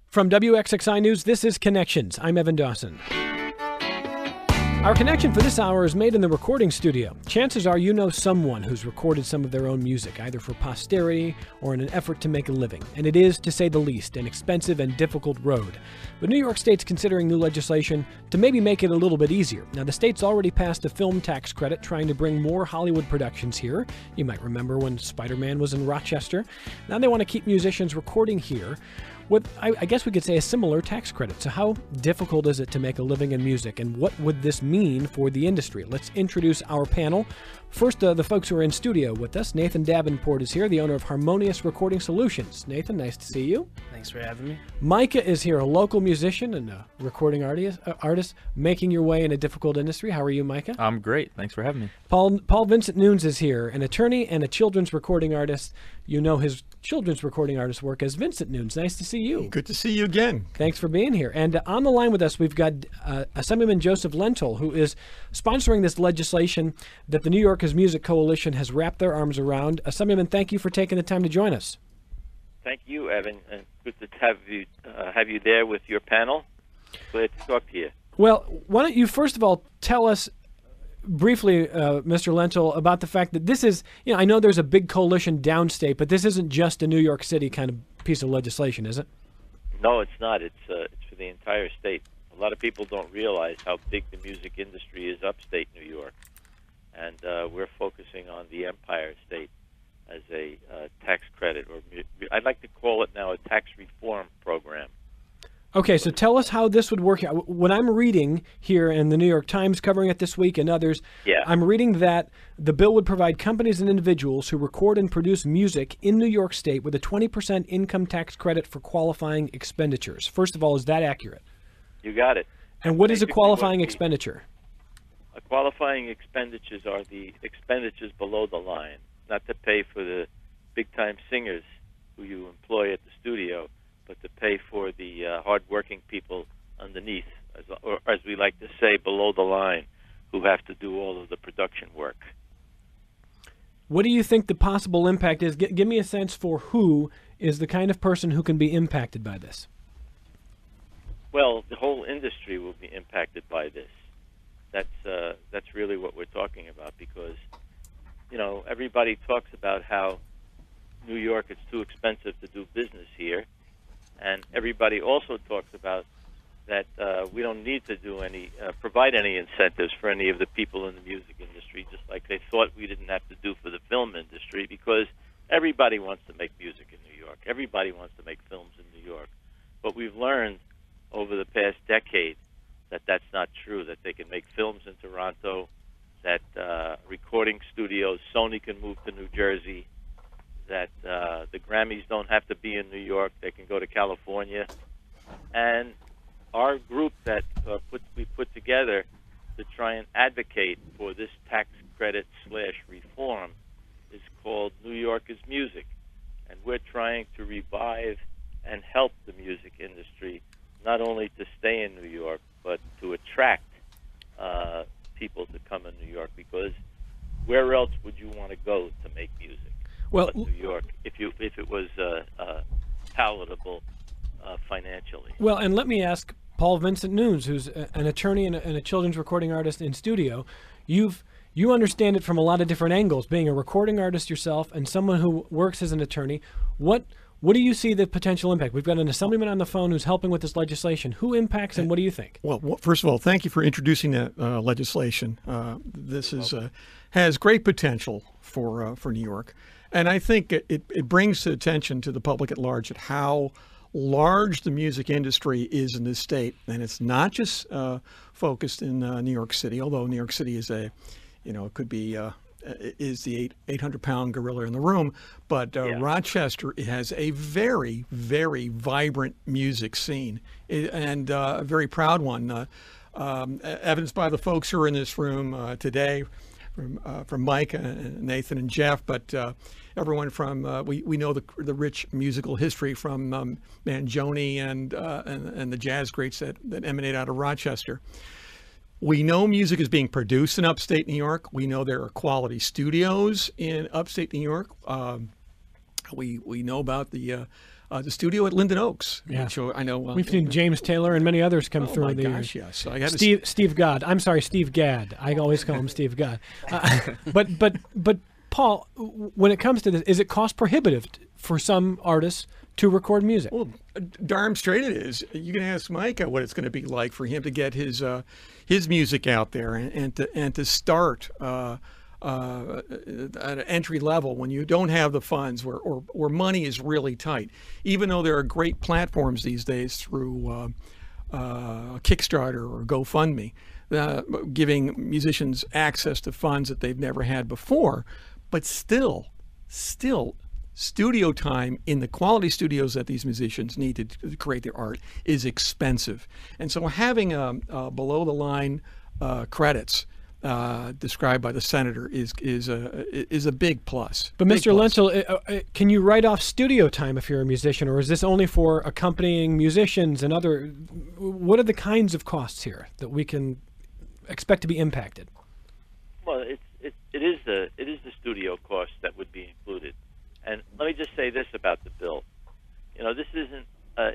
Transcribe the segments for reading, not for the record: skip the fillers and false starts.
From WXXI News, this is Connections. I'm Evan Dawson. Our connection for this hour is made in the recording studio. Chances are you know someone who's recorded some of their own music, either for posterity or in an effort to make a living. And it is, to say the least, an expensive and difficult road. But New York State's considering new legislation to maybe make it a little bit easier. Now, the state's already passed a film tax credit trying to bring more Hollywood productions here. You might remember when Spider-Man was in Rochester. Now they want to keep musicians recording here with, I guess we could say, a similar tax credit. So how difficult is it to make a living in music, and what would this mean for the industry? Let's introduce our panel. First, the folks who are in studio with us. Nathan Davenport is here, the owner of Harmonious Recording Solutions. Nathan, nice to see you. Thanks for having me. Micah is here, a local musician and a recording artist making your way in a difficult industry. How are you, Micah? I'm great. Thanks for having me. Paul Vincent Nunes is here, an attorney and a children's recording artist. You know his children's recording artist work as Vincent Nunes. Nice to see you. Good to see you again. Thanks for being here. And on the line with us, we've got Assemblyman Joseph Lentil, who is sponsoring this legislation that the New Yorkers Music Coalition has wrapped their arms around. Assemblyman, thank you for taking the time to join us. Thank you, Evan, and good to have you there with your panel. Glad to talk to you. Well, why don't you first of all tell us briefly, Mr. Lentil, about the fact that this is, I know there's a big coalition downstate, but this isn't just a New York City kind of piece of legislation, is it? No, it's not. It's for the entire state. A lot of people don't realize how big the music industry is upstate New York, and we're focusing on the Empire State as a tax credit, or I'd like to call it now a tax reform program. Okay, so tell us how this would work. What I'm reading here in the New York Times covering it this week and others, I'm reading that the bill would provide companies and individuals who record and produce music in New York State with a 20% income tax credit for qualifying expenditures. First of all, is that accurate? You got it. And what is a qualifying expenditure? A qualifying expenditures are the expenditures below the line, not to pay for the big-time singers who you employ at the studio, but to pay for the hard-working people underneath, or as we like to say, below the line, who have to do all of the production work. What do you think the possible impact is? Give me a sense for who is the kind of person who can be impacted by this. Well, the whole industry will be impacted by this. That's really what we're talking about, because, everybody talks about how New York, it's too expensive to do business here. And everybody also talks about that we don't need to do provide any incentives for any of the people in the music industry, just like they thought we didn't have to do for the film industry, because everybody wants to make music in New York. Everybody wants to make films in New York. But we've learned over the past decade that that's not true, that they can make films in Toronto, that recording studios, Sony can move to New Jersey, that the Grammys don't have to be in New York. They can go to California. And our group that we put together to try and advocate for this tax credit / reform is called New York is Music. And we're trying to revive and help the music industry, not only to stay in New York, but to attract people to come in New York, because where else would you want to go to make music? Well, New York, if it was palatable financially. Well, and let me ask Paul Vincent Nunes, who's an attorney and a children's recording artist in studio. You understand it from a lot of different angles, being a recording artist yourself and someone who works as an attorney. What do you see the potential impact? We've got an assemblyman on the phone who's helping with this legislation. Who impacts, and what do you think? Well, first of all, thank you for introducing that legislation. This has great potential for New York. And I think it brings attention to the public at large at how large the music industry is in this state. And it's not just focused in New York City, although New York City is it could be is the 800-pound gorilla in the room. But Rochester has a very, very vibrant music scene, and a very proud one. Evidenced by the folks who are in this room today, from Mike and Nathan and Jeff, but everyone from we know the rich musical history from Mangione and the jazz greats that emanate out of Rochester. We know music is being produced in upstate New York. We know there are quality studios in upstate New York. We know about the the studio at Linden Oaks. Yeah. Which I know we've seen James Taylor and many others come through. Oh my the gosh, yes. I got Steve Gadd. I'm sorry, Steve Gadd. I always call him Steve Gadd. But Paul, when it comes to this, is it cost prohibitive for some artists to record music? Well, darn straight it is. You can ask Micah what it's going to be like for him to get his music out there and to start at an entry level when you don't have the funds or money is really tight. Even though there are great platforms these days through Kickstarter or GoFundMe, giving musicians access to funds that they've never had before, but still studio time in the quality studios that these musicians need to create their art is expensive. And so having below the line credits described by the senator is a big plus. But Mr. Lenzel, can you write off studio time if you're a musician, or is this only for accompanying musicians and other? What are the kinds of costs here that we can expect to be impacted? Well, it is the studio cost that would be included. And let me just say this about the bill. You know, this isn't.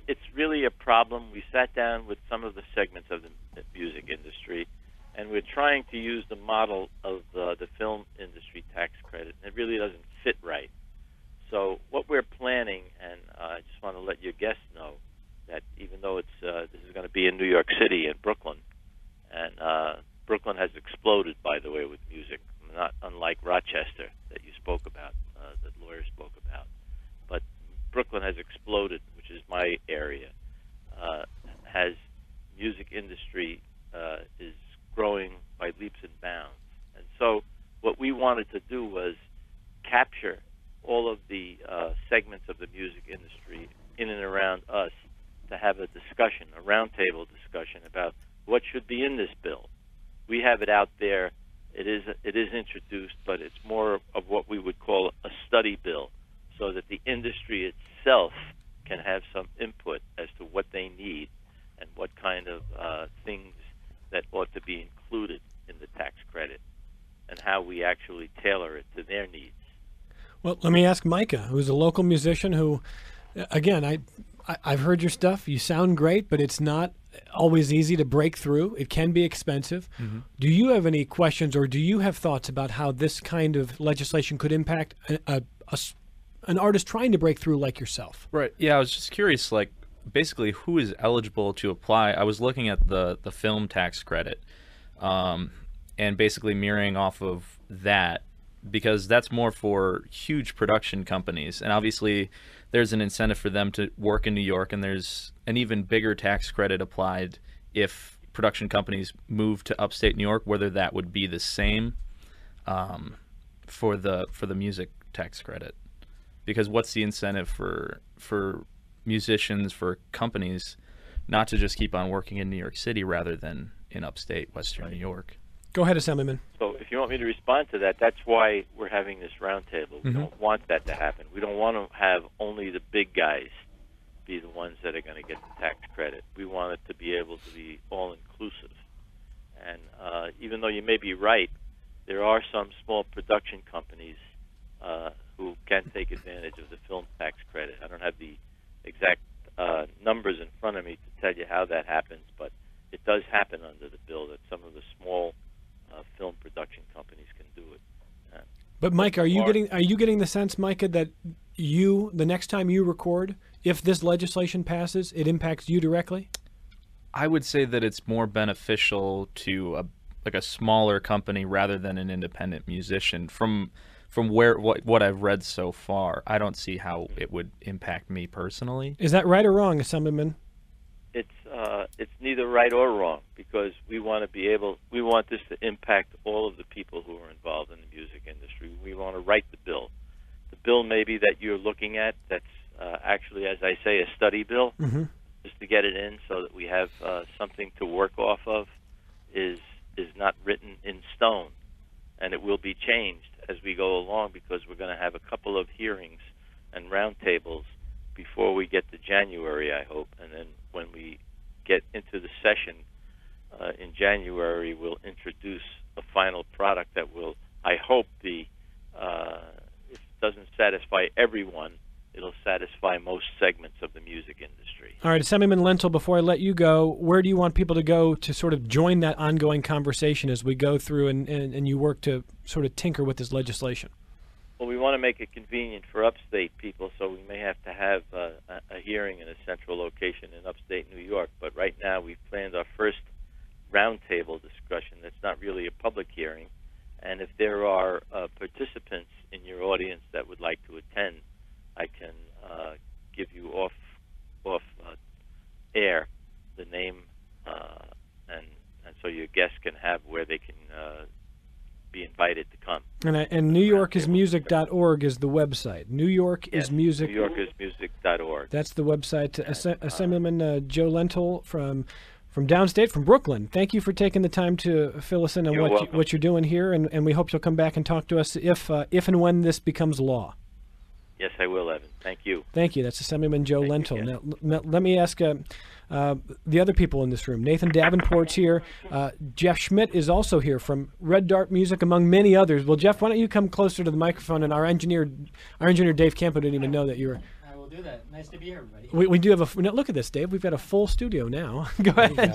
It's really a problem. We sat down with some of the segments of the music industry, and we're trying to use the model of the film industry tax credit, and it really doesn't fit right. So what we're planning, and I just want to let your guests know that even though it's this is going to be in New York City and Brooklyn, and Brooklyn has exploded, by the way, with music, not unlike Rochester that you spoke about, that lawyers spoke about. But Brooklyn has exploded, which is my area, has music industry is growing by leaps and bounds. And so what we wanted to do was capture all of the segments of the music industry in and around us to have a discussion, a roundtable discussion about what should be in this bill. We have it out there. It is introduced, but it's more of what we would call a study bill, so that the industry itself can have some input as to what they need and what kind of things that ought to be included in the tax credit and how we actually tailor it to their needs. Well, let me ask Micah, who's a local musician who, again, I've heard your stuff. You sound great, but it's not always easy to break through. It can be expensive. Mm-hmm. Do you have any questions, or do you have thoughts about how this kind of legislation could impact an artist trying to break through like yourself? Right. Yeah, I was just curious, like, basically who is eligible to apply. I was looking at the film tax credit and basically mirroring off of that, because that's more for huge production companies. And obviously there's an incentive for them to work in New York, and there's an even bigger tax credit applied if production companies move to upstate New York, whether that would be the same for the music tax credit. Because what's the incentive for musicians, for companies, not to just keep on working in New York City rather than in upstate Western New York? Go ahead, Assemblyman. So if you want me to respond to that, that's why we're having this roundtable. We don't want that to happen. We don't want to have only the big guys be the ones that are going to get the tax credit. We want it to be able to be all-inclusive. And even though you may be right, there are some small production companies who can take advantage of the film tax credit. I don't have the exact numbers in front of me to tell you how that happens, but it does happen under the bill that some of the small film production companies can do it. But Mike, are you getting the sense, Micah, that the next time you record, if this legislation passes, it impacts you directly? I would say that it's more beneficial to a smaller company rather than an independent musician. From what I've read so far, I don't see how it would impact me personally. Is that right or wrong, Assemblyman? It's neither right or wrong, because we want this to impact all of the people who are involved in the music industry. We want to write the bill. The bill maybe that you're looking at, that's actually, as I say, a study bill, just to get it in so that we have something to work off of, is not written in stone, and it will be changed as we go along, because we're going to have a couple of hearings and roundtables before we get to January, I hope, and then when we get into the session in January, we'll introduce a final product that will, I hope, be, if it doesn't satisfy everyone, it'll satisfy most segments of the music industry. All right, Assemblyman Lentil, before I let you go, where do you want people to go to sort of join that ongoing conversation as we go through and you work to sort of tinker with this legislation? Well, we want to make it convenient for upstate people, so we may have to have a hearing in a central location in upstate New York. But right now we've planned our first roundtable discussion that's not really a public hearing. And if there are participants in your audience that would like to attend, I can give you off air the name, and so your guests can have where they can be invited to come. And NewYorkIsMusic.org is the website. NewYorkIsMusic. NewYorkIsMusic.org. That's the website. Assemblyman Joe Lentil from downstate, from Brooklyn. Thank you for taking the time to fill us in on what you're doing here, and we hope you'll come back and talk to us if and when this becomes law. Yes, I will, Evan. Thank you. Thank you. That's Assemblyman Joe Lentil. Now, let me ask the other people in this room. Nathan Davenport's here. Jeff Schmidt is also here from Red Dart Music, among many others. Well, Jeff, why don't you come closer to the microphone? And our engineer Dave Campo didn't even know that you were. I will do that. Nice to be here, everybody. We do have a look at this, Dave. We've got a full studio now. Go ahead,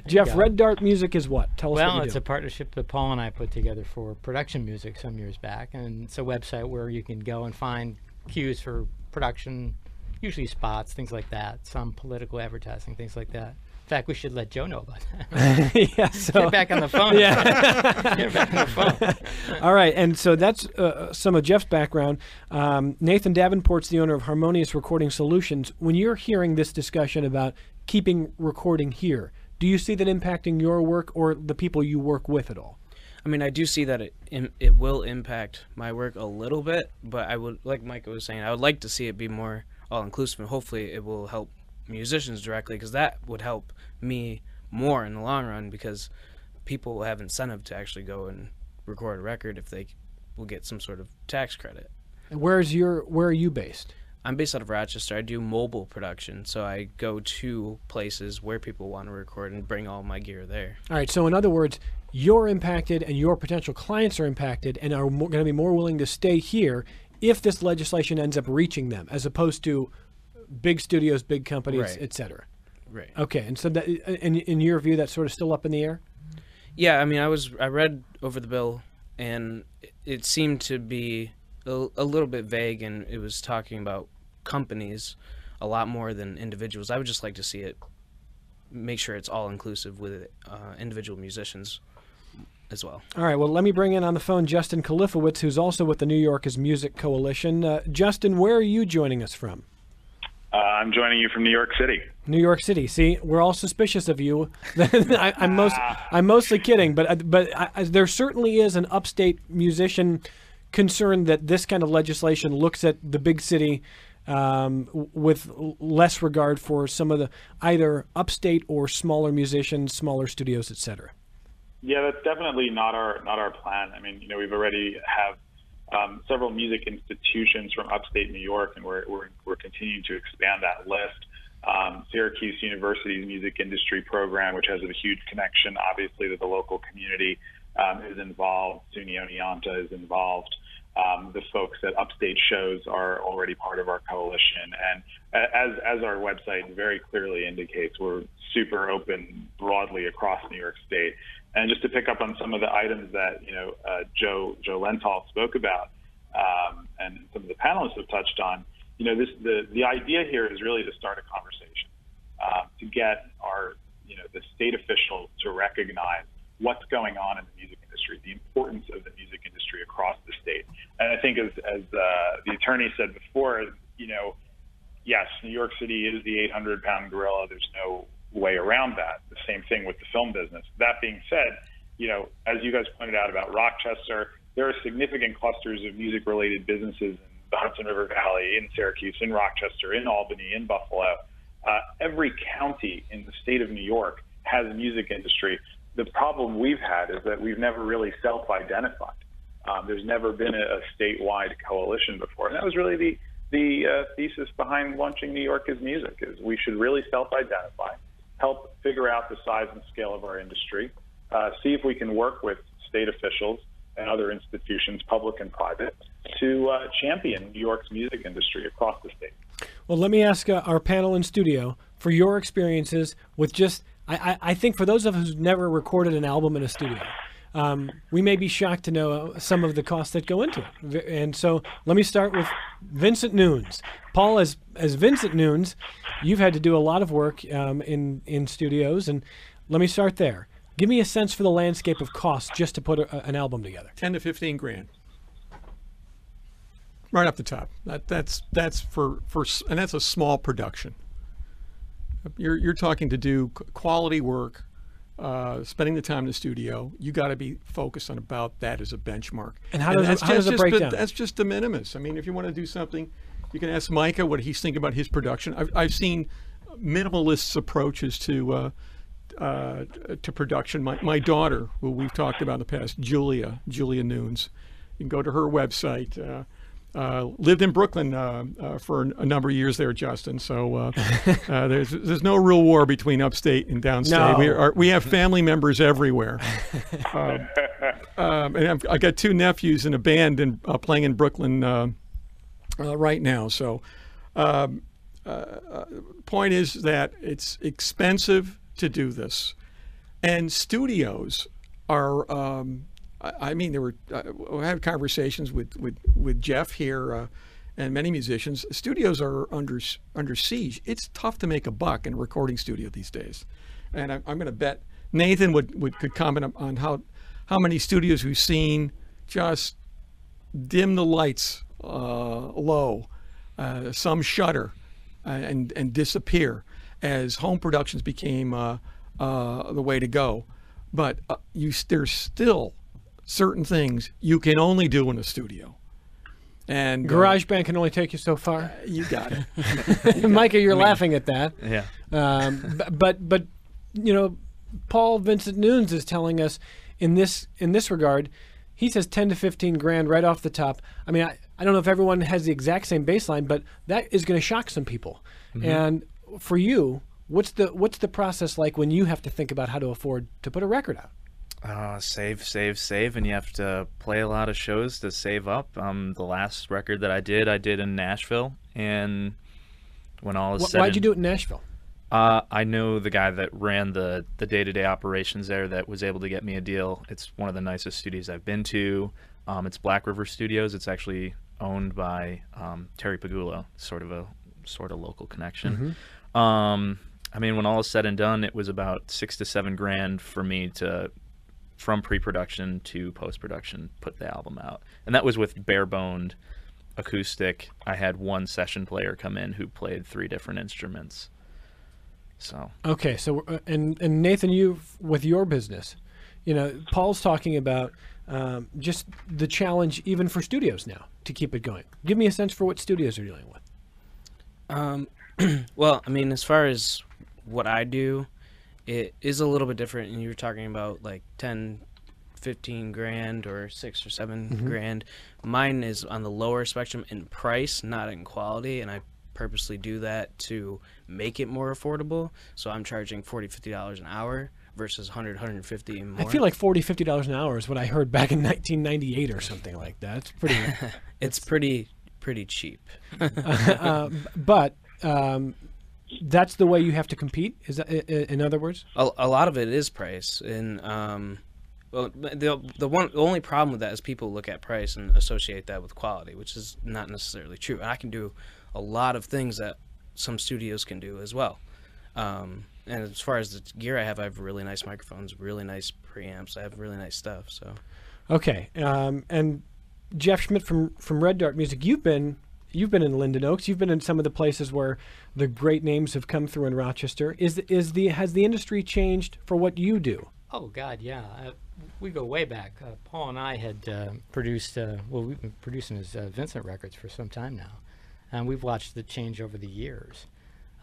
Jeff. Red Dart Music is what? Tell us what you do. Well, it's a partnership that Paul and I put together for production music some years back, and it's a website where you can go and find cues for production, usually spots, things like that, some political advertising, things like that. In fact, we should let Joe know about that. Yeah, so get back on the phone. Yeah. Get back on the phone. All right, and so that's some of Jeff's background. Nathan Davenport's the owner of Harmonious Recording Solutions. When you're hearing this discussion about keeping recording here, do you see that impacting your work or the people you work with at all? I mean, I do see that it will impact my work a little bit, but I would, like Micah was saying, I would like to see it be more all-inclusive, and hopefully it will help musicians directly, because that would help me more in the long run, because people will have incentive to actually go and record a record if they will get some sort of tax credit. Where are you based? I'm based out of Rochester. I do mobile production, so I go to places where people want to record and bring all my gear there. All right, so in other words, you're impacted and your potential clients are impacted and are going to be more willing to stay here if this legislation ends up reaching them, as opposed to big studios, big companies, right, et cetera. Right. Okay, and so that, in your view, that's sort of still up in the air? Yeah, I mean, I read over the bill, and it seemed to be a little bit vague, and it was talking about companies a lot more than individuals. I would just like to see it, make sure it's all inclusive with individual musicians as well. All right, well, let me bring in on the phone Justin Kalifowitz, who's also with the New York is Music Coalition. Justin, where are you joining us from? I'm joining you from New York City. New York City. See, we're all suspicious of you. I'm mostly kidding, but there certainly is an upstate musician concerned that this kind of legislation looks at the big city with less regard for some of the either upstate or smaller musicians, smaller studios, et cetera. Yeah, that's definitely not our plan. I mean, we've already have several music institutions from upstate New York, and we're continuing to expand that list. Syracuse University's music industry program, which has a huge connection, obviously, to the local community, is involved. SUNY Oneonta is involved. The folks at Upstate Shows are already part of our coalition, and as our website very clearly indicates, we're super open broadly across New York State. And just to pick up on some of the items that Joe Lentil spoke about, and some of the panelists have touched on, the idea here is really to start a conversation, to get our the state officials to recognize what's going on in the music industry, the importance of the music industry across the state. And I think as the attorney said before, yes, New York City is the 800-pound gorilla. There's no way around that. The same thing with the film business. That being said, as you guys pointed out about Rochester, there are significant clusters of music-related businesses in the Hudson River Valley, in Syracuse, in Rochester, in Albany, in Buffalo. Every county in the state of New York has a music industry. The problem we've had is that we've never really self-identified. There's never been a statewide coalition before. And that was really the thesis behind launching New York is Music, is we should really self-identify, help figure out the size and scale of our industry, see if we can work with state officials and other institutions, public and private, to champion New York's music industry across the state. Well, let me ask our panel in studio for your experiences with just, I think for those of us who've never recorded an album in a studio, we may be shocked to know some of the costs that go into it. And so let me start with Vincent Nunes. Paul, as Vincent Nunes, you've had to do a lot of work in studios, and let me start there. Give me a sense for the landscape of costs just to put an album together. 10 to 15 grand. Right off the top. That's for and that's a small production. You're talking to do quality work, spending the time in the studio. You got to be focused on about that as a benchmark. And how does it break down? That's just de minimis. I mean, if you want to do something, you can ask Micah what he's thinking about his production. I've seen minimalists' approaches to production. My daughter, who we've talked about in the past, Julia Nunes. You can go to her website. Lived in Brooklyn for a number of years there, Justin. So there's no real war between upstate and downstate. No. We have family members everywhere. And I got two nephews in a band and playing in Brooklyn right now. So point is that it's expensive to do this, and studios are. I mean, we had conversations with Jeff here and many musicians. Studios are under siege. It's tough to make a buck in a recording studio these days, and I'm going to bet Nathan could comment on how many studios we've seen just dim the lights low, some shutter and disappear as home productions became the way to go. But there's still certain things you can only do in a studio. And GarageBand can only take you so far. You got it. Micah, you're laughing at that. Yeah. But you know, Paul Vincent Nunes is telling us in this regard, he says 10 to 15 grand right off the top. I mean, I don't know if everyone has the exact same baseline, but that is going to shock some people. Mm-hmm. And for you, what's the process like when you have to think about how to afford to put a record out? Save, and you have to play a lot of shows to save up. The last record that I did in Nashville, and when all is said, why'd you do it in Nashville? I know the guy that ran the day-to-day operations there that was able to get me a deal. It's one of the nicest studios I've been to. It's Black River Studios. It's actually owned by Terry Pagula, sort of local connection. Mm-hmm. I mean, when all is said and done, it was about 6 to 7 grand for me to, from pre-production to post-production, put the album out. And that was with bare-boned acoustic. I had one session player come in who played 3 different instruments. So okay, so and Nathan, you with your business, you know, Paul's talking about just the challenge even for studios now to keep it going. Give me a sense for what studios are dealing with. Well, I mean, as far as what I do, it is a little bit different. And you were talking about like 10, 15 grand or 6 or 7 Mm-hmm. grand. Mine is on the lower spectrum in price, not in quality, and I purposely do that to make it more affordable. So I'm charging $40, $50 an hour versus $100, $150 more. I feel like $40, $50 an hour is what I heard back in 1998 or something like that. It's pretty. It's pretty cheap. But that's the way you have to compete. Is that, in other words? A lot of it is price, and well, the only problem with that is people look at price and associate that with quality, which is not necessarily true. And I can do a lot of things that some studios can do as well. And as far as the gear I have really nice microphones, really nice preamps. I have really nice stuff. So, okay. And Jeff Schmidt from Red Dart Music, you've been in Linden Oaks. You've been in some of the places where the great names have come through in Rochester. Has the industry changed for what you do? Oh God, yeah. We go way back. Paul and I had produced. We've been producing his Vincent records for some time now, and we've watched the change over the years.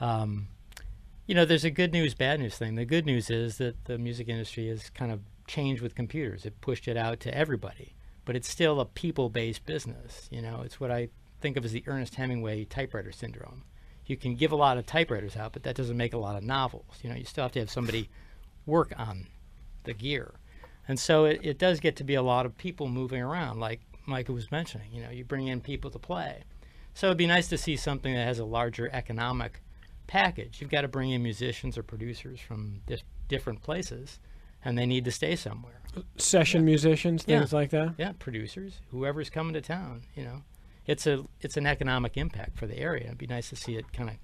You know, there's a good news, bad news thing. The good news is that the music industry has kind of changed with computers. It pushed it out to everybody, but it's still a people-based business. You know, it's what I think of as the Ernest Hemingway typewriter syndrome. You can give a lot of typewriters out, but that doesn't make a lot of novels. You know, you still have to have somebody work on the gear. And so it does get to be a lot of people moving around, like Micah was mentioning. You know, you bring in people to play. So it'd be nice to see something that has a larger economic package. You've got to bring in musicians or producers from different places, and they need to stay somewhere. Session musicians, things like that? Yeah, producers, whoever's coming to town, you know. It's an economic impact for the area. It'd be nice to see it kind of,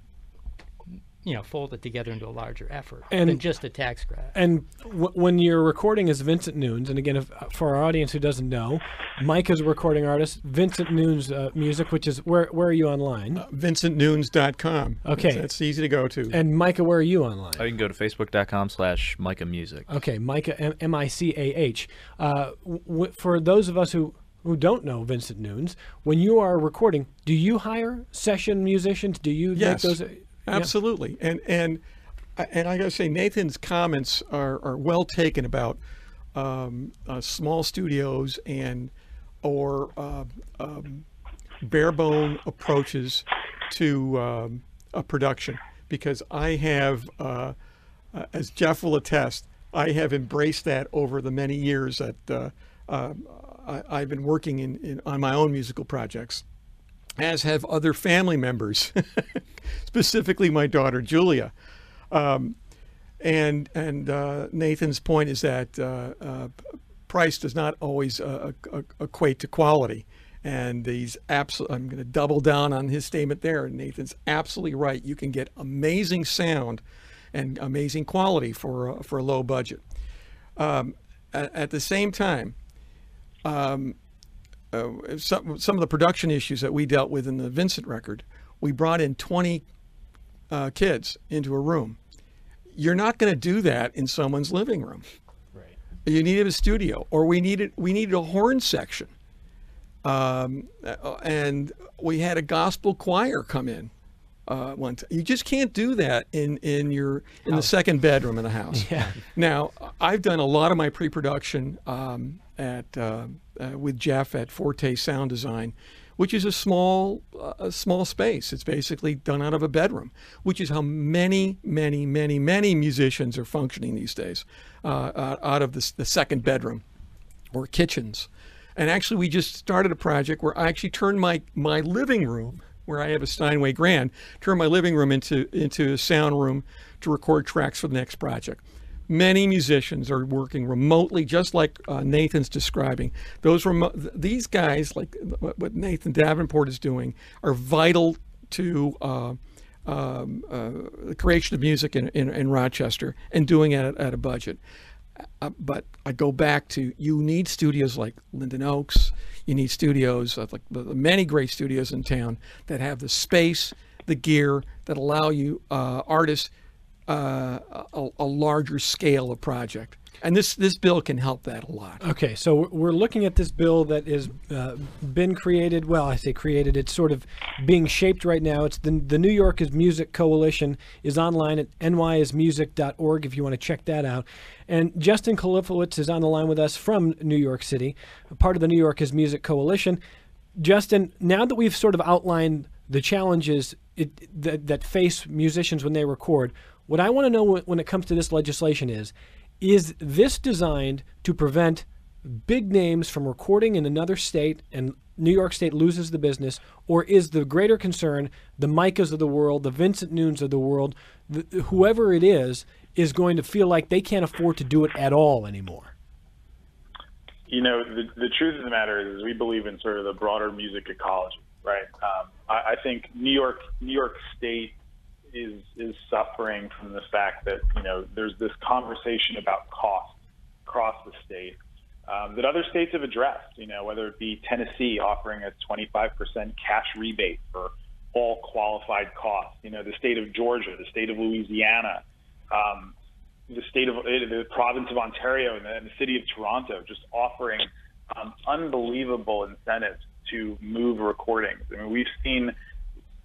you know, folded together into a larger effort than just a tax credit. And when you're recording as Vincent Nunes, and again, for our audience who doesn't know, Mike is a recording artist. Vincent Nunes Music, which is where are you online? VincentNunes.com. Okay, that's easy to go to. And Micah, where are you online? Oh, you can go to facebook.com/Micah Music. Okay, Micah, Micah. For those of us who don't know Vincent Nunes, when you are recording, do you hire session musicians? Do you make those? Absolutely. And I got to say, Nathan's comments are well taken about small studios or bare bone approaches to a production, because I have, as Jeff will attest, I have embraced that over the many years that I've been working on my own musical projects, as have other family members, specifically my daughter Julia. And Nathan's point is that price does not always equate to quality. And I'm going to double down on his statement there. Nathan's absolutely right. You can get amazing sound and amazing quality for a low budget. At the same time, some of the production issues that we dealt with in the Vincent record, we brought in 20 kids into a room. You're not going to do that in someone's living room. Right. You needed a studio, or we needed a horn section, and we had a gospel choir come in. You just can't do that in the second bedroom in the house. Yeah. Now, I've done a lot of my pre-production with Jeff at Forte Sound Design, which is a small space. It's basically done out of a bedroom, which is how many musicians are functioning these days, out of the second bedroom or kitchens. And actually, we just started a project where I actually turned my living room, where I have a Steinway Grand, turn my living room into a sound room to record tracks for the next project. Many musicians are working remotely, just like Nathan's describing. These guys, like what Nathan Davenport is doing, are vital to the creation of music in Rochester, and doing it at a budget. But I go back to, you need studios like Linden Oaks. You need studios like the many great studios in town that have the space, the gear that allow you artists a larger scale of project. And this bill can help that a lot. Okay, so we're looking at this bill that has been created. Well, I say created. It's sort of being shaped right now. It's the New York is Music Coalition is online at nyismusic.org if you want to check that out. And Justin Kalifowitz is on the line with us from New York City, part of the New York is Music Coalition. Justin, now that we've sort of outlined the challenges that face musicians when they record, what I want to know when it comes to this legislation is this designed to prevent big names from recording in another state and New York State loses the business, or is the greater concern the Micahs of the world, the Vincent Nunes of the world, whoever it is going to feel like they can't afford to do it at all anymore? You know, the truth of the matter is we believe in sort of the broader music ecology, right? I think New York State is suffering from the fact that, you know, there's this conversation about cost across the state that other states have addressed, you know, whether it be Tennessee offering a 25% cash rebate for all qualified costs, you know, the state of Georgia, the state of Louisiana, the province of Ontario, and the city of Toronto just offering unbelievable incentives to move recordings. I mean, we've seen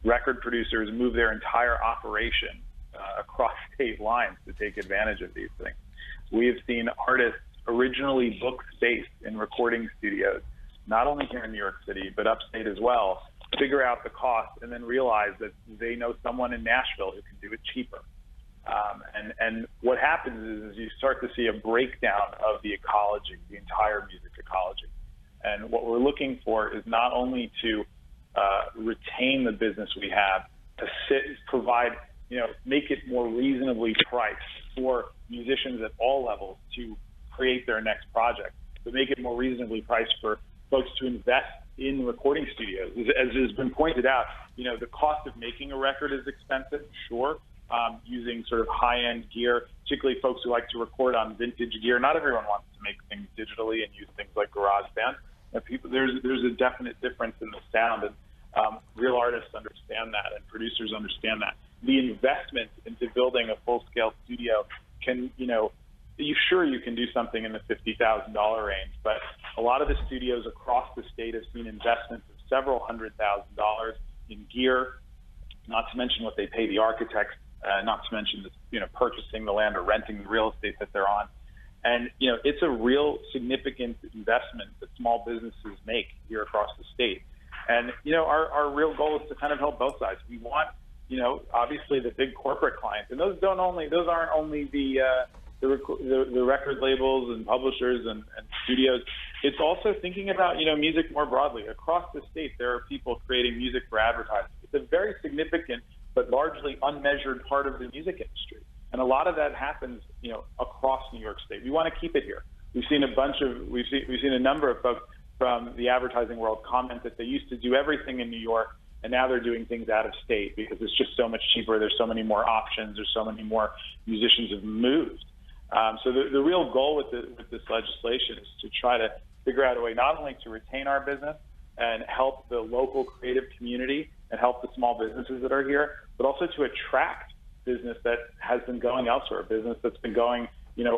record producers move their entire operation across state lines to take advantage of these things. We have seen artists originally book space in recording studios, not only here in New York City, but upstate as well, figure out the cost, and then realize that they know someone in Nashville who can do it cheaper. And what happens is you start to see a breakdown of the ecology, the entire music ecology. And what we're looking for is not only to retain the business we have, to provide, make it more reasonably priced for musicians at all levels to create their next project, but make it more reasonably priced for folks to invest in recording studios. As has been pointed out, the cost of making a record is expensive, sure. Using sort of high-end gear, particularly folks who like to record on vintage gear. Not everyone wants to make things digitally and use things like GarageBand. There's a definite difference in the sound, and real artists understand that, and producers understand that. The investment into building a full-scale studio can, you can do something in the $50,000 range, but a lot of the studios across the state have seen investments of several $100,000 in gear, not to mention what they pay the architects, not to mention purchasing the land or renting the real estate that they're on. And, it's a real significant investment that small businesses make here across the state. And, our real goal is to kind of help both sides. We want, obviously the big corporate clients, and those aren't only the record labels and publishers and studios. It's also thinking about, music more broadly. Across the state, there are people creating music for advertising. It's a very significant but largely unmeasured part of the music industry. And a lot of that happens, across New York State. We want to keep it here. We've seen a number of folks from the advertising world comment that they used to do everything in New York, and now they're doing things out of state because it's just so much cheaper. There's so many more options. There's so many more musicians have moved. So the real goal with this legislation is to try to figure out a way not only to retain our business and help the local creative community and help the small businesses that are here, but also to attract business that has been going elsewhere, business that's been going,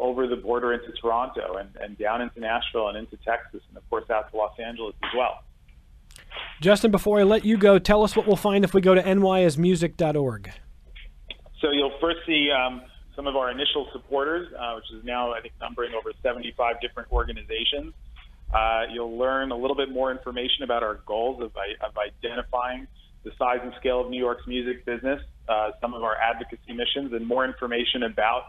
over the border into Toronto and down into Nashville and into Texas and, of course, out to Los Angeles as well. Justin, before I let you go, tell us what we'll find if we go to nyasmusic.org. So you'll first see some of our initial supporters, which is now, I think, numbering over 75 different organizations. You'll learn a little bit more information about our goals of identifying the size and scale of New York's music business, some of our advocacy missions, and more information about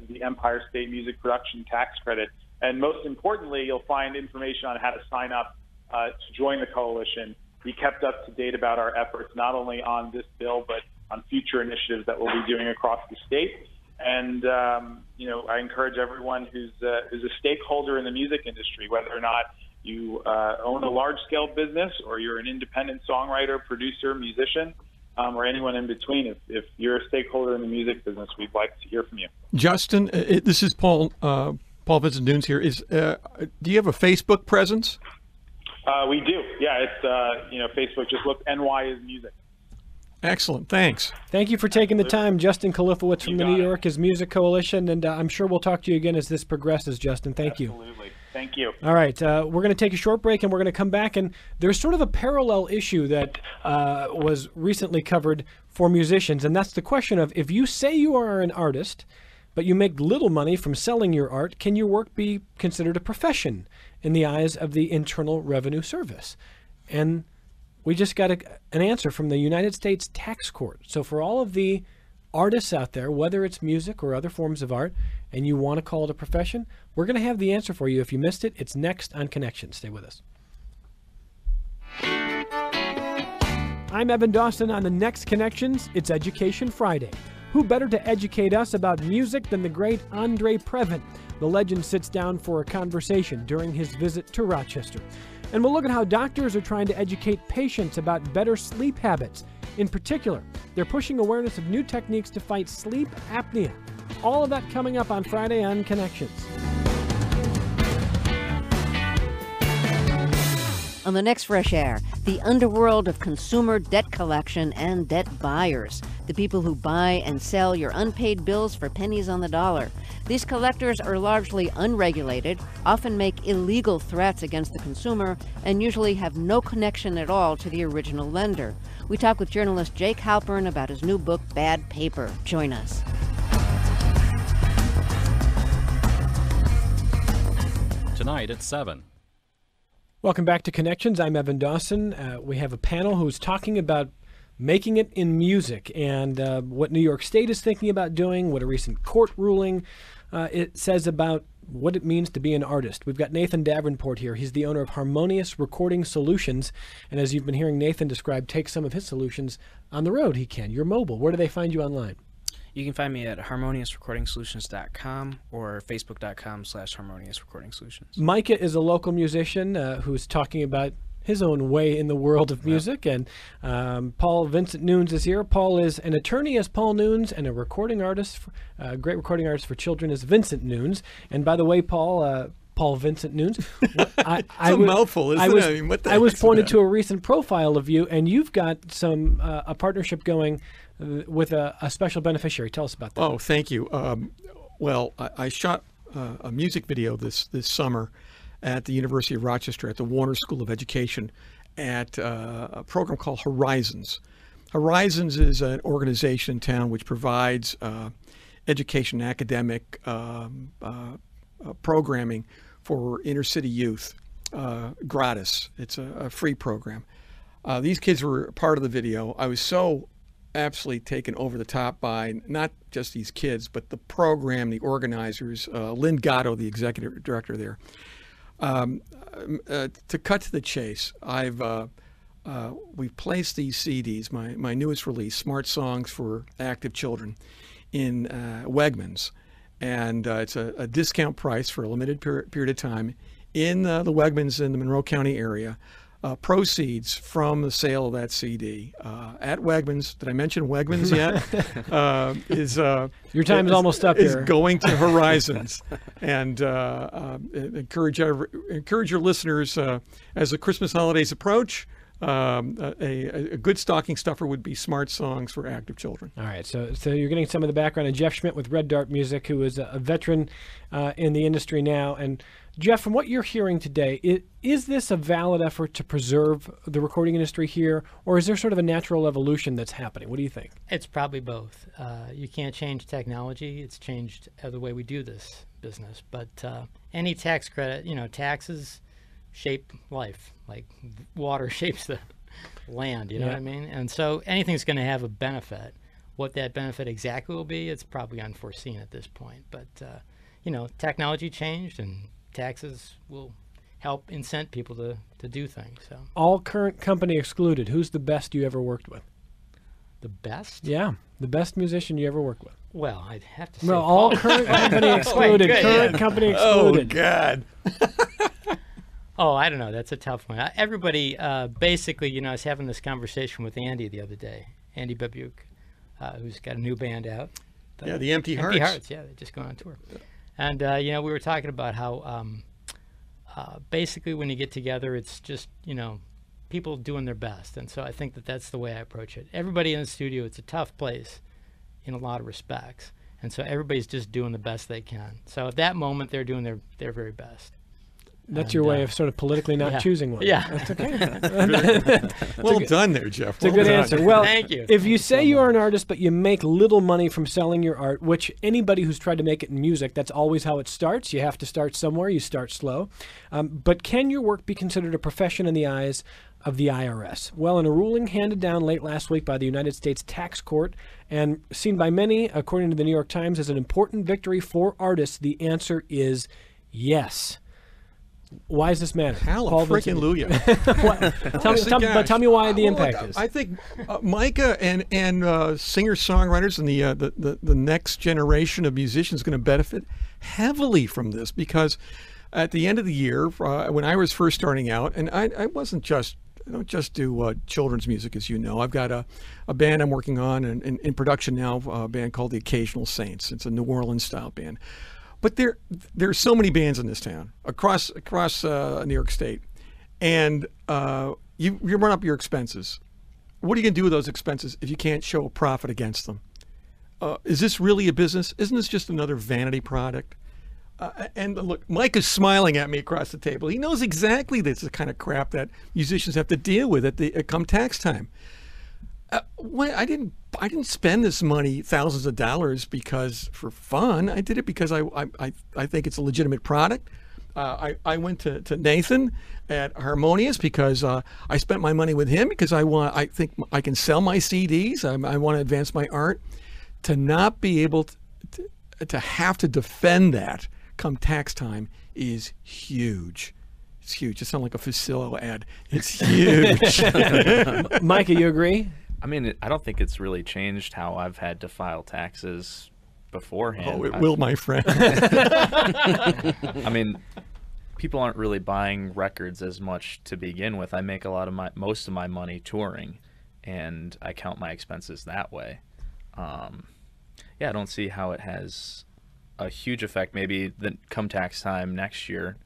the Empire State Music Production Tax Credit. And most importantly, you'll find information on how to sign up to join the coalition, be kept up to date about our efforts, not only on this bill, but on future initiatives that we'll be doing across the state. And, I encourage everyone who's a stakeholder in the music industry, whether or not you own a large-scale business or you're an independent songwriter, producer, musician, or anyone in between. If you're a stakeholder in the music business, we'd like to hear from you. Justin, this is Paul Vincent Nunes here. Do you have a Facebook presence? We do. Yeah, it's, Facebook. Just look, NY is Music. Excellent. Thanks. Thank you for taking the time. Justin Kalifowitz from the New York is Music Coalition, and I'm sure we'll talk to you again as this progresses, Justin. Thank you. Absolutely. Thank you. All right. We're going to take a short break, and we're going to come back, and there's sort of a parallel issue that was recently covered for musicians, and that's the question of, if you say you are an artist, but you make little money from selling your art, can your work be considered a profession in the eyes of the Internal Revenue Service? And we just got an answer from the United States Tax Court. So for all of the artists out there, whether it's music or other forms of art, and you want to call it a profession, we're going to have the answer for you. If you missed it, it's next on Connection. Stay with us. I'm Evan Dawson. On the next Connections, it's Education Friday. Who better to educate us about music than the great Andre Previn? The legend sits down for a conversation during his visit to Rochester. And we'll look at how doctors are trying to educate patients about better sleep habits. In particular, they're pushing awareness of new techniques to fight sleep apnea. All of that coming up on Friday on Connections. On the next Fresh Air, the underworld of consumer debt collection and debt buyers, the people who buy and sell your unpaid bills for pennies on the dollar. These collectors are largely unregulated, often make illegal threats against the consumer, and usually have no connection at all to the original lender. We talk with journalist Jake Halpern about his new book, Bad Paper. Join us. Tonight at 7. Welcome back to Connections. I'm Evan Dawson. We have a panel who's talking about making it in music, and what New York State is thinking about doing, what a recent court ruling it says about what it means to be an artist. We've got Nathan Davenport here. He's the owner of Harmonious Recording Solutions. And as you've been hearing Nathan describe, take some of his solutions on the road. He can. You're mobile. Where do they find you online? You can find me at harmoniousrecordingsolutions.com or facebook.com/harmoniousrecordingsolutions. Micah is a local musician who's talking about his own way in the world of music, and Paul Vincent Nunes is here. Paul is an attorney as Paul Nunes and a recording artist, great recording artist for children as Vincent Nunes. And by the way, Paul Vincent Nunes. It's a mouthful, isn't it? I mean, what the I was heck's pointed that? to a recent profile of you, and you've got some a partnership going with a special beneficiary. Tell us about that. Oh, thank you. Well, I shot a music video this summer at the University of Rochester at the Warner School of Education at a program called Horizons. Horizons is an organization in town which provides education, academic programming for inner city youth, gratis. It's a free program. These kids were part of the video. I was so absolutely taken over the top by not just these kids, but the program, the organizers, Lynn Gatto, the executive director there. To cut to the chase, we've placed these CDs, my newest release, Smart Songs for Active Children, in Wegmans, and it's a discount price for a limited period of time in the Wegmans in the Monroe County area. Proceeds from the sale of that CD at Wegmans. Did I mention Wegmans yet? Your time is almost up is here. Going to Horizons, and encourage your listeners as the Christmas holidays approach. A good stocking stuffer would be Smart Songs for Active Children. All right, so you're getting some of the background of Jeff Schmidt with Red Dart Music, who is a veteran in the industry now. And Jeff, from what you're hearing today, is this a valid effort to preserve the recording industry here, or is there sort of a natural evolution that's happening? What do you think? It's probably both. You can't change technology. It's changed the way we do this business. But any tax credit, taxes shape life, like water shapes the land, you know what I mean? And so anything's going to have a benefit. What that benefit exactly will be, it's probably unforeseen at this point. But, technology changed, and taxes will help incent people to do things. So All current company excluded, who's the best you ever worked with? the best? Yeah, the best musician you ever worked with. Well, I'd have to say No, Paul. all current company excluded. Good, Current yeah. company Oh, excluded. God. Oh, I don't know. That's a tough one. Everybody, basically, I was having this conversation with Andy the other day, Andy Babiuk, who's got a new band out. Yeah, the Empty Hearts. Empty Hearts, yeah, they're just going on tour. And, we were talking about how basically when you get together, it's just, people doing their best. And so I think that's the way I approach it. Everybody in the studio, it's a tough place in a lot of respects. And so everybody's just doing the best they can. So at that moment, they're doing their very best. That's your way of sort of politically not choosing one. Yeah. That's okay. Well done there, Jeff. It's a good answer. Well, Thank you. If you say you are an artist, but you make little money from selling your art, which anybody who's tried to make it in music, that's always how it starts. You have to start somewhere. You start slow. But can your work be considered a profession in the eyes of the IRS? Well, in a ruling handed down late last week by the United States Tax Court and seen by many, according to the New York Times, as an important victory for artists, the answer is yes. Why does this matter? Hallelujah. Tell me why the impact is. I think Micah and singer-songwriters and the next generation of musicians is going to benefit heavily from this, because at the end of the year, when I was first starting out, and I don't just do children's music, as you know. I've got a band I'm working on and in production now, a band called the Occasional Saints. It's a New Orleans style band. But there's so many bands in this town across New York State, and you run up your expenses. What are you going to do with those expenses if you can't show a profit against them? Is this really a business? Isn't this just another vanity product? And look, Mike is smiling at me across the table. He knows exactly this is the kind of crap that musicians have to deal with at come tax time. I didn't spend this money, thousands of dollars, because for fun. I did it because I think it's a legitimate product. I went to Nathan at Harmonious because I spent my money with him because I think I can sell my CDs. I want to advance my art. To not be able to have to defend that come tax time is huge. It's huge. It sounds like a Facilo ad. It's huge. Micah, you agree? I mean, I don't think it's really changed how I've had to file taxes beforehand. Oh, it will, my friend. I mean, people aren't really buying records as much to begin with. I make most of my money touring, and I count my expenses that way. Yeah, I don't see how it has a huge effect. Maybe come tax time next year,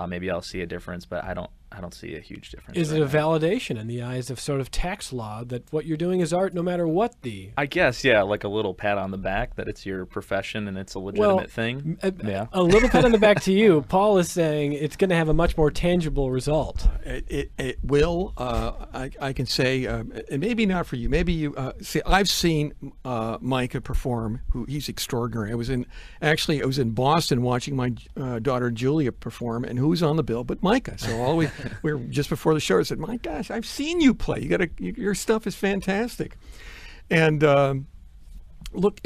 maybe I'll see a difference, but I don't see a huge difference. Is it a validation in the eyes of sort of tax law that what you're doing is art no matter what the... I guess, yeah, like a little pat on the back that it's your profession and it's a legitimate thing. Yeah. A little pat on the back to you. Paul is saying it's going to have a much more tangible result. It will. I can say, and maybe not for you. Maybe you see. I've seen Micah perform. He's extraordinary. I was in Boston watching my daughter Julia perform, and who's on the bill but Micah? So always. We were just before the show. I said, "My gosh, I've seen you play. Your stuff is fantastic." And look,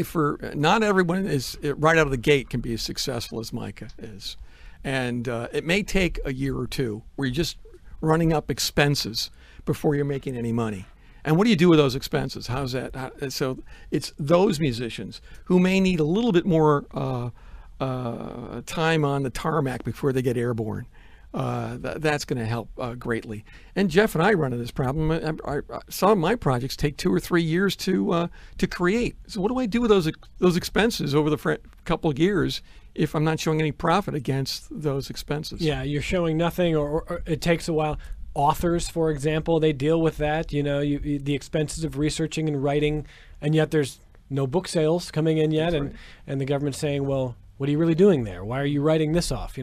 not everyone is right out of the gate can be as successful as Micah is, and it may take a year or two where you're just running up expenses before you're making any money. And what do you do with those expenses? How's that? So it's those musicians who may need a little bit more time on the tarmac before they get airborne. That's going to help greatly. And Jeff and I run into this problem. Some of my projects take 2 or 3 years to create. So what do I do with those expenses over the couple of years if I'm not showing any profit against those expenses? Yeah, you're showing nothing, or it takes a while. Authors, for example, they deal with that. The expenses of researching and writing, and yet there's no book sales coming in yet, and the government's saying, well, what are you really doing there? Why are you writing this off?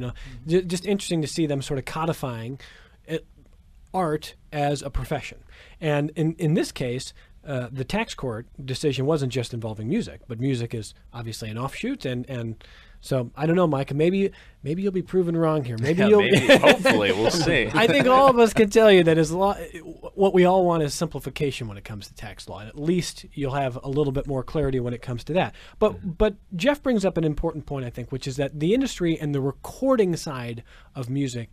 Just interesting to see them sort of codifying art as a profession. And in this case, the tax court decision wasn't just involving music, but music is obviously an offshoot. And so I don't know, Micah. Maybe you'll be proven wrong here. Maybe hopefully, we'll see. I think all of us can tell you that what we all want is simplification when it comes to tax law, and at least you'll have a little bit more clarity when it comes to that. But Jeff brings up an important point, I think, which is that the industry and the recording side of music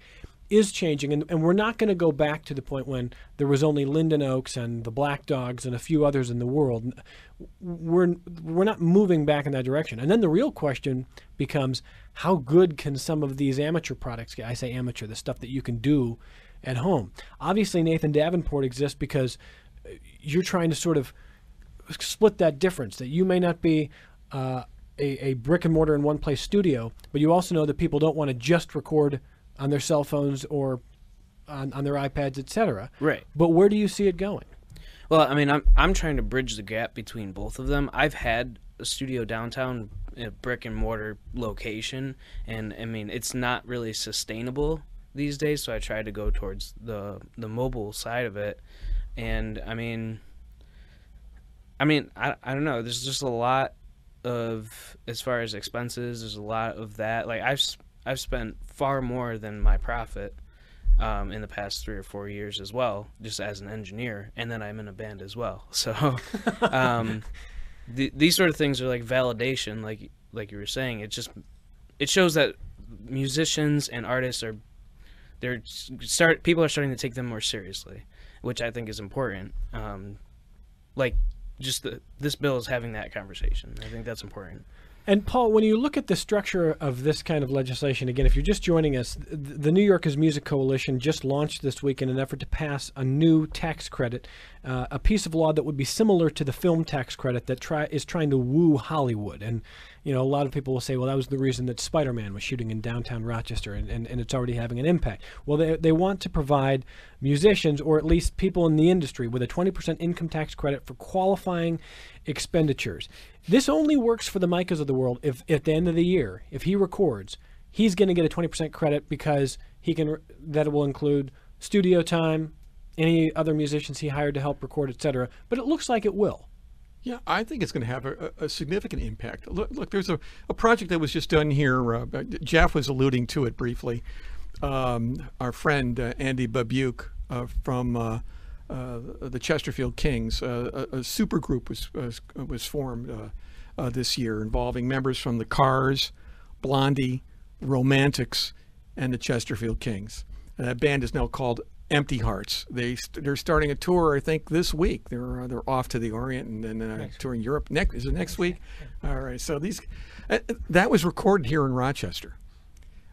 is changing, and we're not going to go back to the point when there was only Linden Oaks and the Black Dogs and a few others in the world. We're not moving back in that direction. And then the real question becomes, how good can some of these amateur products get? I say amateur, the stuff that you can do at home. Obviously, Nathan Davenport exists because you're trying to sort of split that difference, that you may not be a brick and mortar in one place studio, but you also know that people don't want to just record on their cell phones or on their iPads, etc. Right. But where do you see it going? Well, I mean, I'm trying to bridge the gap between both of them. I've had a studio downtown, a brick and mortar location, and I mean, it's not really sustainable these days. So I try to go towards the mobile side of it, and I mean, I don't know. There's just a lot of, as far as expenses, there's a lot of that. Like I've spent far more than my profit in the past 3 or 4 years as well, just as an engineer, and then I'm in a band as well. So these sort of things are like validation, like you were saying. It shows that musicians and artists people are starting to take them more seriously, which I think is important. This bill is having that conversation. I think that's important. And Paul, when you look at the structure of this kind of legislation, again, if you're just joining us, the New Yorkers Music Coalition just launched this week in an effort to pass a new tax credit, a piece of law that would be similar to the film tax credit that is trying to woo Hollywood. And, a lot of people will say, well, that was the reason that Spider-Man was shooting in downtown Rochester, and it's already having an impact. Well, they want to provide musicians, or at least people in the industry, with a 20% income tax credit for qualifying expenditures. This only works for the Micahs of the world if at the end of the year, if he records, he's going to get a 20% credit because that will include studio time, any other musicians he hired to help record, etc. But it looks like it will. Yeah, I think it's going to have a significant impact. Look, there's a project that was just done here. Jeff was alluding to it briefly. Our friend Andy Babuke from the Chesterfield Kings, a supergroup was formed this year involving members from the Cars, Blondie, Romantics, and the Chesterfield Kings. That band is now called Empty Hearts. They're starting a tour, I think, this week. They're off to the Orient and then touring Europe. Is it next week? All right. So that was recorded here in Rochester.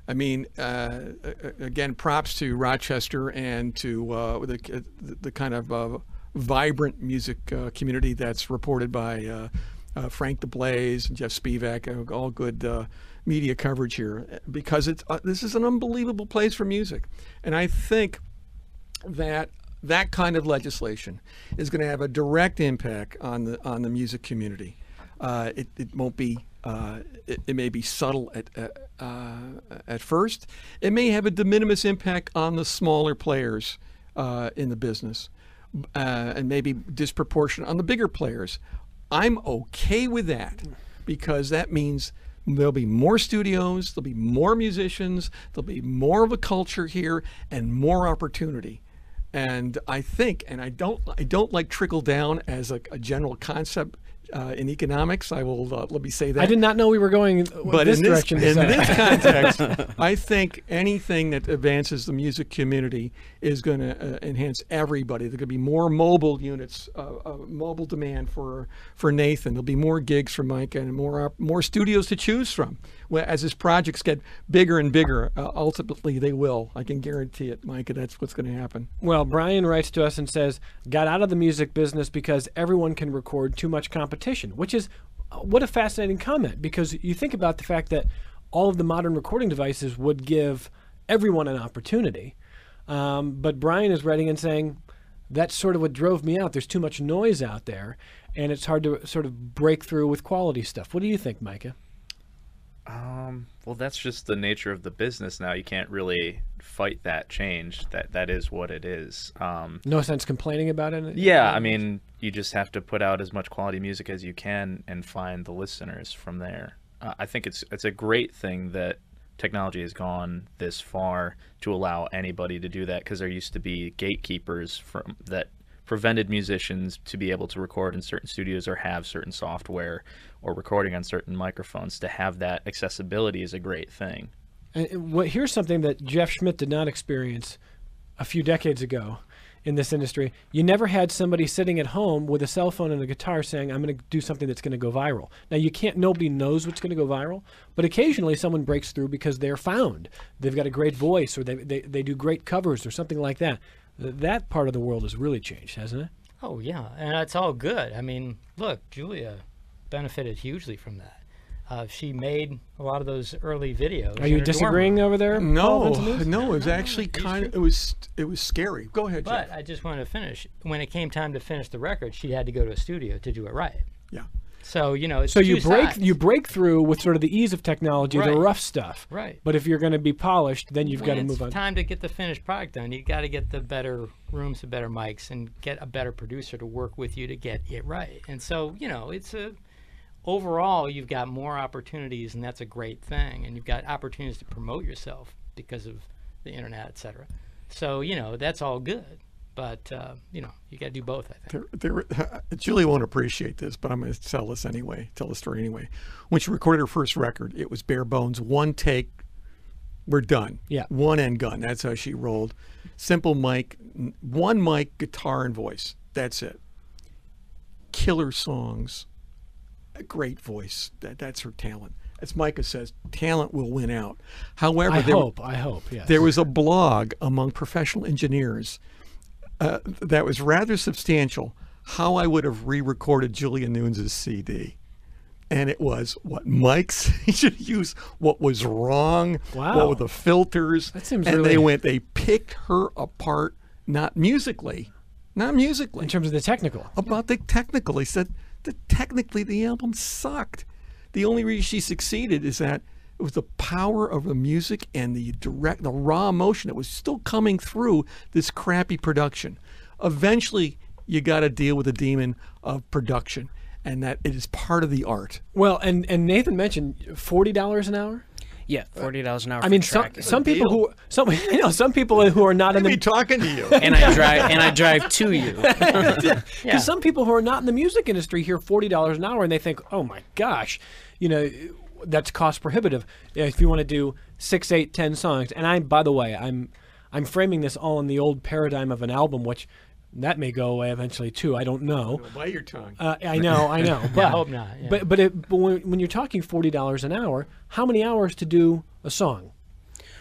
I mean, again, props to Rochester and to the kind of vibrant music community that's reported by Frank DeBlaze and Jeff Spivak. All good media coverage here, because this is an unbelievable place for music, and I think that kind of legislation is going to have a direct impact on the music community. It won't be. It may be subtle at first. It may have a de minimis impact on the smaller players in the business, and maybe disproportionate on the bigger players. I'm okay with that, because that means there'll be more studios, there'll be more musicians, there'll be more of a culture here, and more opportunity. And I think, and I don't like trickle down as a general concept in economics. I will let me say that. I did not know we were going this direction. In this context, I think anything that advances the music community is going to enhance everybody. There's going to be more mobile units, mobile demand for Nathan. There'll be more gigs for Mike, and more studios to choose from. As his projects get bigger and bigger, ultimately they will. I can guarantee it, Mike. That's what's going to happen. Well, Brian writes to us and says, got out of the music business because everyone can record, too much competition, which is what a fascinating comment, because you think about the fact that all of the modern recording devices would give everyone an opportunity. But Brian is writing and saying, that's sort of what drove me out. There's too much noise out there, and it's hard to sort of break through with quality stuff. What do you think, Micah? Well, that's just the nature of the business now. You can't really fight that change. That is what it is. No sense complaining about it? Yeah, I mean, you just have to put out as much quality music as you can and find the listeners from there. I think it's a great thing that technology has gone this far to allow anybody to do that, because there used to be gatekeepers that prevented musicians to be able to record in certain studios or have certain software or recording on certain microphones. To have that accessibility is a great thing. And here's something that Jeff Schmidt did not experience a few decades ago in this industry. You never had somebody sitting at home with a cell phone and a guitar saying, I'm going to do something that's going to go viral. Now, nobody knows what's going to go viral, but occasionally someone breaks through because they're found. They've got a great voice, or they do great covers or something like that. That part of the world has really changed, hasn't it? Oh, yeah, and it's all good. I mean, look, Julia benefited hugely from that. She made a lot of those early videos. Are you disagreeing over there? No, it was actually it was scary. Go ahead, Jeff. But I just wanted to finish. When it came time to finish the record, she had to go to a studio to do it right. Yeah. So, it's so you sides. break through with sort of the ease of technology, right. The rough stuff. Right. But if you're going to be polished, then you've got to move on. It's time to get the finished product done. You got to get the better rooms, the better mics, and get a better producer to work with you to get it right. And so, overall, you've got more opportunities, and that's a great thing. And you've got opportunities to promote yourself because of the internet, et cetera. So, that's all good. But, you got to do both, I think. Julie won't appreciate this, but I'm going to tell the story anyway. When she recorded her first record, it was bare bones, one take, we're done. Yeah. One and gun. That's how she rolled. Simple mic, one mic, guitar and voice. That's it. Killer songs, a great voice. That's her talent. As Micah says, talent will win out. However, I hope, yes. There was a blog among professional engineers that was rather substantial, how I would have re-recorded Julia Nunes' CD. And it was what mics he should use, what was wrong, what were the filters. That seems and really... they picked her apart, not musically. In terms of the technical. About the technical. They said that technically the album sucked. The only reason she succeeded is that it was the power of the music and the raw emotion that was still coming through this crappy production. Eventually, you got to deal with the demon of production. and that it is part of the art. Well, and Nathan mentioned $40 an hour. Yeah, $40 an hour. I mean, for track. some people who some people who are not in the talking to you, and I drive to you. Because some people who are not in the music industry hear $40 an hour and they think, oh my gosh, that's cost prohibitive. If you want to do 6, 8, 10 songs, and by the way, I'm framing this all in the old paradigm of an album, which that may go away eventually too. I don't know. Bite your tongue. I know. But, I hope not. Yeah. But when you're talking $40 an hour, how many hours to do a song?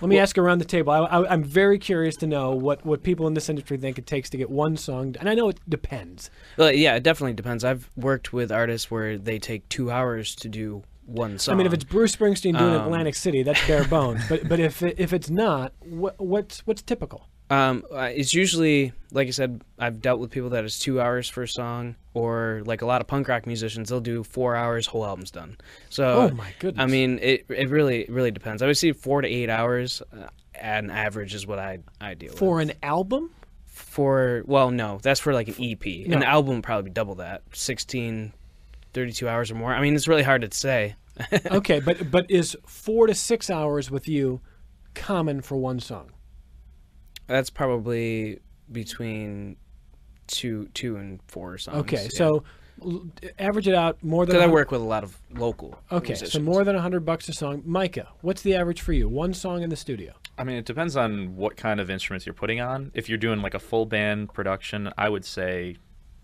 Let me ask around the table. I'm very curious to know what people in this industry think it takes to get one song. And I know it depends. Well, yeah, it definitely depends. I've worked with artists where they take 2 hours to do one song. I mean, if it's Bruce Springsteen doing Atlantic City, that's bare bones. But if it's not, what's typical? It's usually, like I said, I've dealt with people that it's 2 hours for a song, or like a lot of punk rock musicians, they'll do 4 hours, whole album's done. So, oh my goodness. I mean, it really depends. I would say 4 to 8 hours at an average is what I deal with. For an album? Well, no, that's for like an EP. No. An album would probably be double that, 16, 32 hours or more. I mean, it's really hard to say. Okay, but is 4 to 6 hours with you common for one song? That's probably between two and 4 songs. Okay, yeah. so average it out more than. Because I work with a lot of local. Okay, musicians. So more than $100 a song. Micah, what's the average for you? One song in the studio. I mean, it depends on what kind of instruments you're putting on. If you're doing like a full band production, I would say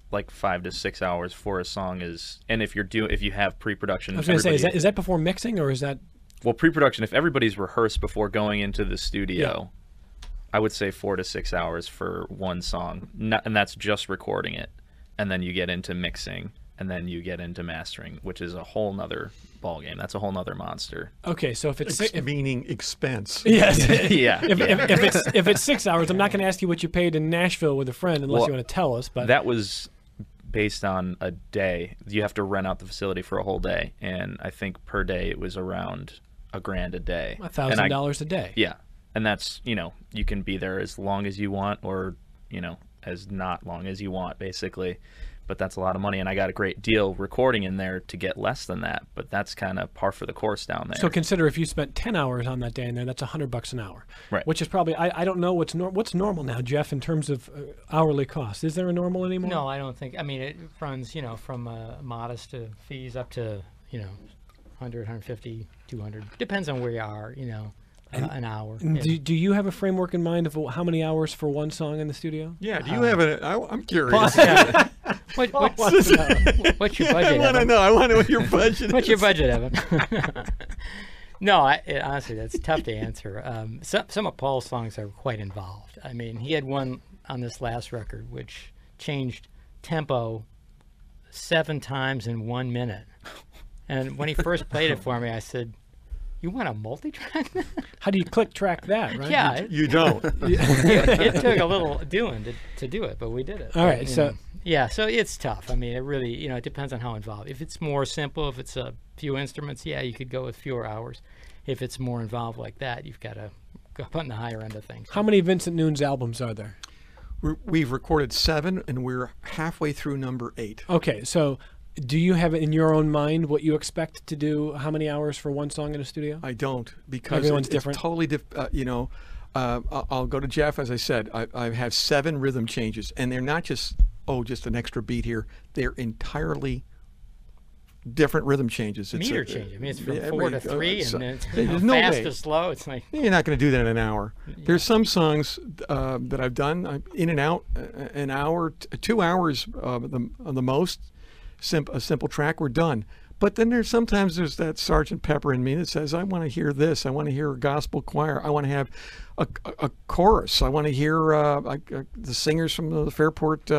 like 5 to 6 hours for a song is. And if you have pre-production, I was going to say, is that before mixing or is that? Well, pre-production. If everybody's rehearsed before going into the studio. Yeah. I would say 4 to 6 hours for one song, and that's just recording it. And then you get into mixing, and then you get into mastering, which is a whole nother ballgame. That's a whole nother monster. Okay, so if it's meaning expense. Yes. Yeah. If it's 6 hours, I'm not going to ask you what you paid in Nashville with a friend unless you want to tell us. But that was based on a day. You have to rent out the facility for a whole day, and I think per day it was around $1,000 a day. $1,000 a day. Yeah. And that's, you can be there as long as you want or, as not long as you want, basically. But that's a lot of money. And I got a great deal recording in there to get less than that. But that's kind of par for the course down there. So consider if you spent 10 hours on that day in there, that's $100 an hour. Right. Which is probably, I don't know what's normal now, Jeff, in terms of hourly cost. Is there a normal anymore? No, I don't think. I mean, it runs, from modest fees up to, 100, 150, 200. Depends on where you are, an hour. Do you have a framework in mind of how many hours for one song in the studio? Yeah. Do you have I'm curious. What's your budget? I want to know. I want to know what your budget is. What's your budget, Evan? No, honestly, that's tough to answer. Some of Paul's songs are quite involved. I mean, he had one on this last record which changed tempo 7 times in 1 minute. And when he first played it for me, I said, "You want a multi-track?" How do you click track that, right? Yeah. You don't. It took a little doing to do it, but we did it. All right, so it's tough. I mean, it really, it depends on how involved. If it's more simple, if it's a few instruments, you could go with fewer hours. If it's more involved like that, you've got to go up on the higher end of things. How many Vincent Nunes albums are there? We've recorded 7, and we're halfway through number 8. Okay, so do you have it in your own mind what you expect to do? How many hours for one song in a studio? I don't, because everyone's different. It's totally different. I'll go to Jeff. As I said, I have 7 rhythm changes, and they're not just an extra beat here. They're entirely different rhythm changes. It's meter change. I mean, it's from 4 to 3, and then there's no fast way. to slow. It's like you're not going to do that in an hour. Yeah. There's some songs that I've done in and out an hour, 2 hours, the most. A simple track, we're done. But then there's that Sgt. Pepper in me that says, I want to hear this. I want to hear a gospel choir. I want to have a chorus. I want to hear the singers from the Fairport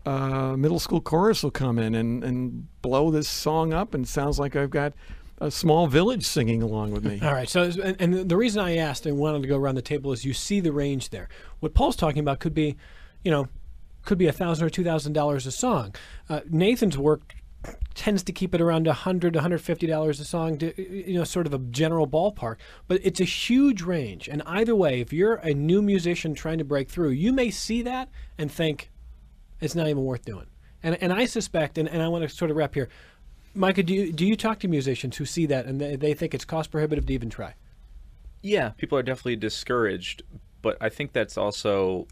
middle school chorus will come in and blow this song up, and it sounds like I've got a small village singing along with me. All right. So, and the reason I asked and wanted to go around the table is you see the range there. What Paul's talking about could be, could be $1,000 or $2,000 a song. Nathan's work tends to keep it around $100 to $150 a song, sort of a general ballpark. But it's a huge range. And either way, if you're a new musician trying to break through, you may see that and think it's not even worth doing. And I suspect, and I want to sort of wrap here, Micah, do you talk to musicians who see that and they think it's cost prohibitive to even try? Yeah, people are definitely discouraged, but I think that's also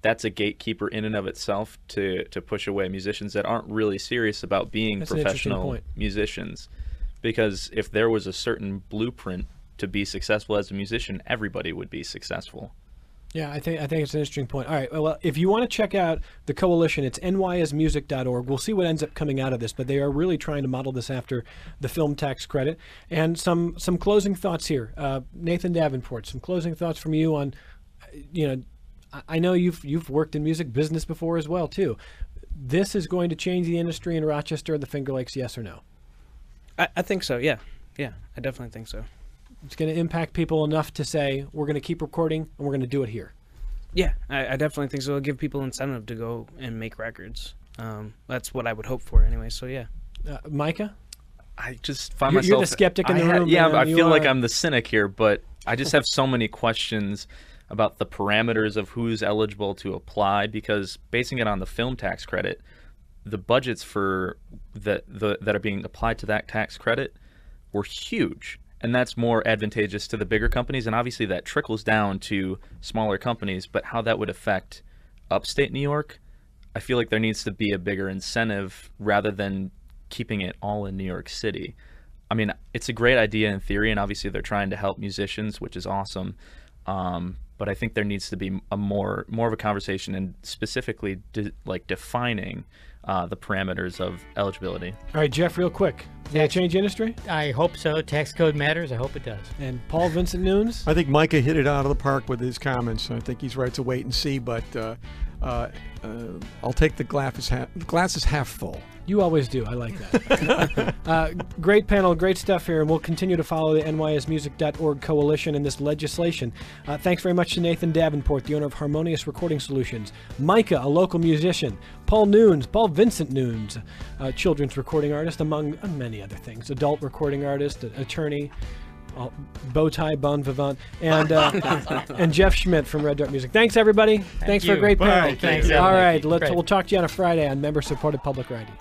that's a gatekeeper in and of itself to push away musicians that aren't really serious about being professional musicians. Because if there was a certain blueprint to be successful as a musician, everybody would be successful. Yeah, I think it's an interesting point. All right, well, if you want to check out the coalition, it's nyasmusic.org. We'll see what ends up coming out of this, but they are really trying to model this after the film tax credit. And some closing thoughts here. Nathan Davenport, some closing thoughts from you on, I know you've worked in music business before as well, too. This is going to change the industry in Rochester, the Finger Lakes, yes or no? I think so, yeah. Yeah, I definitely think so. It's going to impact people enough to say, we're going to keep recording and we're going to do it here. Yeah, I definitely think so. It'll give people incentive to go and make records. That's what I would hope for anyway, so yeah. Micah? I just find You're the skeptic in the room. Yeah, I feel like I'm the cynic here, but I just have so many questions about the parameters of who's eligible to apply, because basing it on the film tax credit, the budgets for that are being applied to that tax credit were huge. And that's more advantageous to the bigger companies, and obviously that trickles down to smaller companies. But how that would affect upstate New York, I feel like there needs to be a bigger incentive rather than keeping it all in New York City. I mean, it's a great idea in theory, and obviously they're trying to help musicians, which is awesome. But I think there needs to be a more of a conversation, and specifically defining the parameters of eligibility. All right, Jeff, real quick. Will it change industry? I hope so. Tax code matters. I hope it does. And Paul Vincent Nunes? I think Micah hit it out of the park with his comments. I think he's right to wait and see, but I'll take the glass is half full. You always do. I like that. Great panel, great stuff here, and we'll continue to follow the nyasmusic.org coalition and this legislation. Thanks very much to Nathan Davenport, the owner of Harmonious Recording Solutions, Micah, a local musician, Paul Vincent Nunes, children's recording artist, among many other things, adult recording artist, attorney, bow tie, bon vivant, and Jeff Schmidt from Red Dart Music. Thanks, everybody. Thanks for a great panel. Thanks. All right, we'll talk to you on a Friday on member-supported public radio.